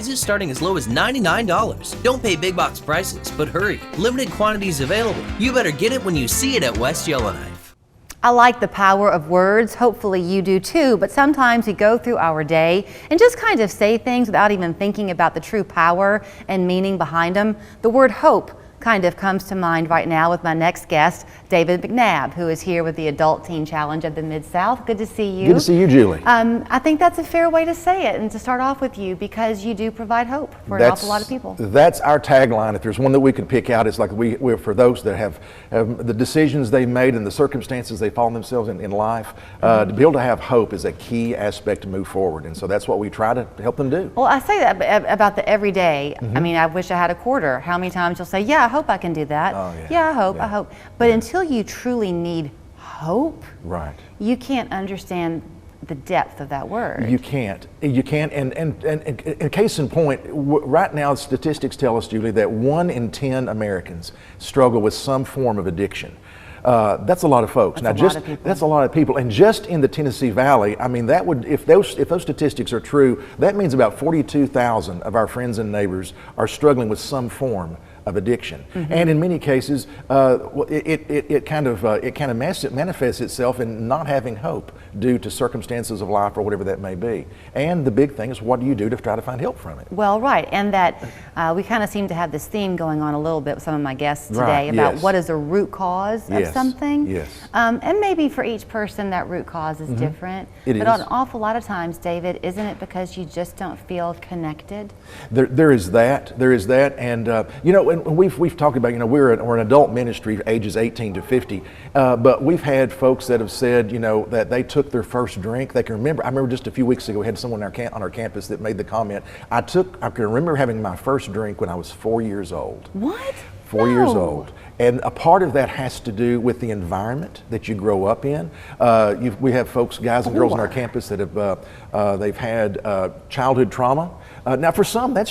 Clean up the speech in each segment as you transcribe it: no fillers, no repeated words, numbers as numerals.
Is starting as low as $99. Don't pay big box prices, but hurry. Limited quantities available. You better get it when you see it at West Yellowknife. I like the power of words. Hopefully you do too, but sometimes we go through our day and just kind of say things without even thinking about the true power and meaning behind them. The word hope kind of comes to mind right now with my next guest, David McNabb, who is here with the Adult Teen Challenge of the Mid-South. Good to see you. Good to see you, Julie. I think that's a fair way to say it and to start off with you, because you do provide hope for an awful lot of people. That's our tagline. If there's one that we could pick out, it's like we're for those that have the decisions they've made and the circumstances they find themselves in life. To be able to have hope is a key aspect to move forward, and so that's what we try to help them do. Well, I say that about the everyday. I mean, I wish I had a quarter. How many times you'll say, yeah, I hope I can do that. Oh, yeah. Yeah, I hope. But until you truly need hope, right, you can't understand the depth of that word. You can't. And case in point, right now statistics tell us, Julie, that 1 in 10 Americans struggle with some form of addiction. That's a lot of folks. That's a lot of people. And just in the Tennessee Valley, I mean, that would, if those statistics are true, that means about 42,000 of our friends and neighbors are struggling with some form of addiction. And in many cases, it kind of manifests itself in not having hope due to circumstances of life or whatever that may be. And the big thing is, what do you do to try to find help from it? Well, right, and that we kind of seem to have this theme going on a little bit with some of my guests today about what is the root cause of something. Yes. And maybe for each person that root cause is different. But an awful lot of times, David, isn't it because you just don't feel connected? There is that, and you know, and we've talked about, you know, we're an adult ministry, ages 18 to 50, but we've had folks that have said, you know, that they took their first drink. They can remember. I remember just a few weeks ago, we had someone on our campus that made the comment. I can remember having my first drink when I was 4 years old. What? 4 years old. And a part of that has to do with the environment that you grow up in. We have folks, guys and girls on our campus that have they've had childhood trauma. Now, for some, that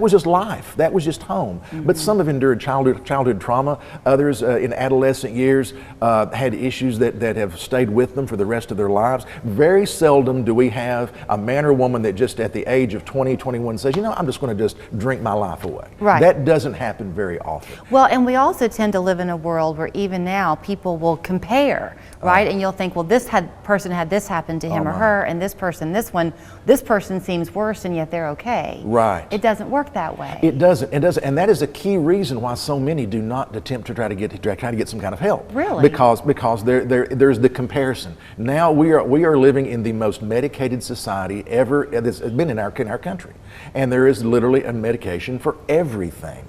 was just life. That was just home. But some have endured childhood trauma. Others, in adolescent years, had issues that have stayed with them for the rest of their lives. Very seldom do we have a man or woman that just at the age of 20, 21 says, you know, I'm just going to just drink my life away. Right. That doesn't happen very often. Well, and we also tend to live in a world where even now people will compare, right? And you'll think, well, person had this happen to him or her, and this person seems worse, and yet they're okay. Right. It doesn't work that way. It doesn't, and that is a key reason why so many do not attempt to try to get some kind of help. Really? Because there's the comparison. Now we are living in the most medicated society ever that's been in our country, and there is literally a medication for everything.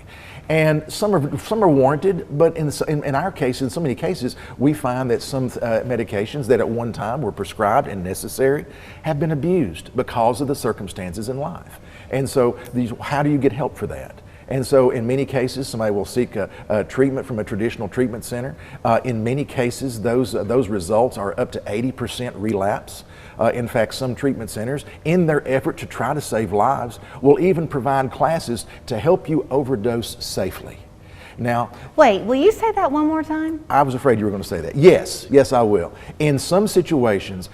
And some are warranted, but in our case, in so many cases, we find that some medications that at one time were prescribed and necessary have been abused because of the circumstances in life. And so, how do you get help for that? And so in many cases, somebody will seek a treatment from a traditional treatment center. In many cases, those results are up to 80% relapse. In fact, some treatment centers, in their effort to try to save lives, will even provide classes to help you overdose safely. Now, wait, will you say that one more time? I was afraid you were going to say that. Yes, I will. In some situations,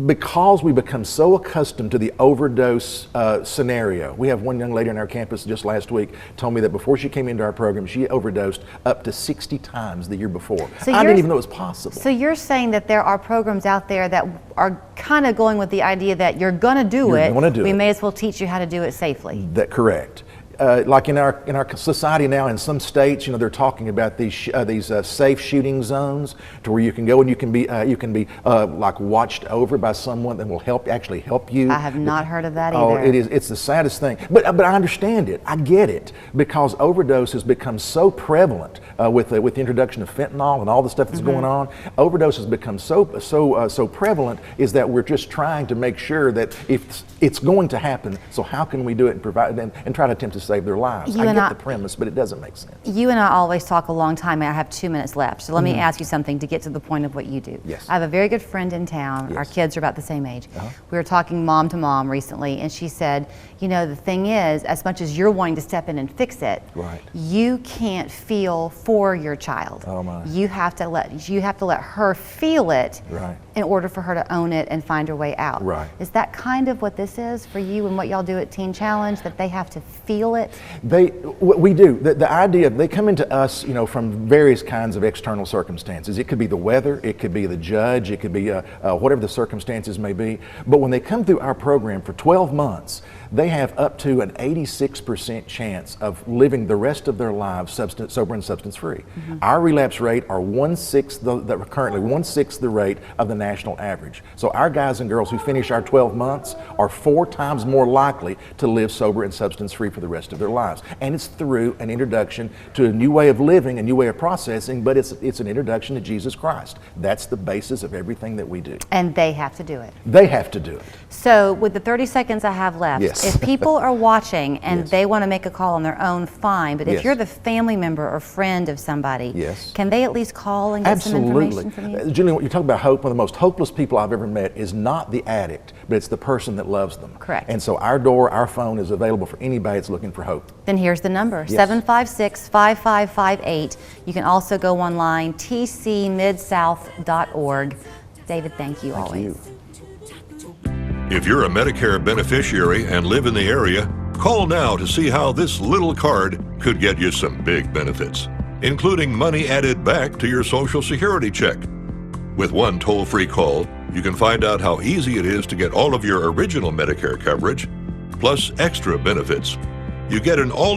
because we become so accustomed to the overdose scenario. We have one young lady on our campus just last week told me that before she came into our program, she overdosed up to 60 times the year before. So I didn't even know it was possible. So you're saying that there are programs out there that are kind of going with the idea that you're going to do it. We may as well teach you how to do it safely. That's correct. Like in our society now, in some states, you know, they're talking about these safe shooting zones, to where you can go and you can be like watched over by someone that will actually help you. I have not heard of that either. Oh, it's the saddest thing. But I understand it. I get it, because overdose has become so prevalent with the introduction of fentanyl and all the stuff that's going on. Overdose has become so prevalent, is that we're just trying to make sure that if it's going to happen, so how can we do it and provide and try to attempt to save save their lives. You I and get I- the premise, but it doesn't make sense. You and I always talk a long time, and I have 2 minutes left. So let me ask you something to get to the point of what you do. Yes. I have a very good friend in town. Yes. Our kids are about the same age. We were talking mom to mom recently, and she said, you know, the thing is, as much as you're wanting to step in and fix it, Right. you can't feel for your child. Oh, my. You have to let her feel it Right. in order for her to own it and find her way out. Right. Is that kind of what this is for you and what y'all do at Teen Challenge, that they have to feel it? We do. The idea, they come into us, you know, from various kinds of external circumstances. It could be the weather, it could be the judge, it could be whatever the circumstances may be. But when they come through our program for 12 months, they have up to an 86% chance of living the rest of their lives sober and substance free. Our relapse rate are currently 1/6 the rate of the national average. So our guys and girls who finish our 12 months are 4 times more likely to live sober and substance free for the rest of their lives. And it's through an introduction to a new way of living, a new way of processing, but it's an introduction to Jesus Christ. That's the basis of everything that we do. And they have to do it. They have to do it. So with the 30 seconds I have left, Yes. if people are watching and Yes. they want to make a call on their own, fine. But if Yes. you're the family member or friend of somebody, Yes. can they at least call and get some Absolutely. information from you? Julian, when you talk about hope, one of the most hopeless people I've ever met is not the addict, but it's the person that loves them. Correct. And so our phone is available for anybody that's looking for hope. Then here's the number, Yes. 756-5558. You can also go online, tcmidsouth.org. David, thank you always. you. If you're a Medicare beneficiary and live in the area, call now to see how this little card could get you some big benefits, including money added back to your Social Security check. With one toll-free call, you can find out how easy it is to get all of your original Medicare coverage, plus extra benefits. You get an all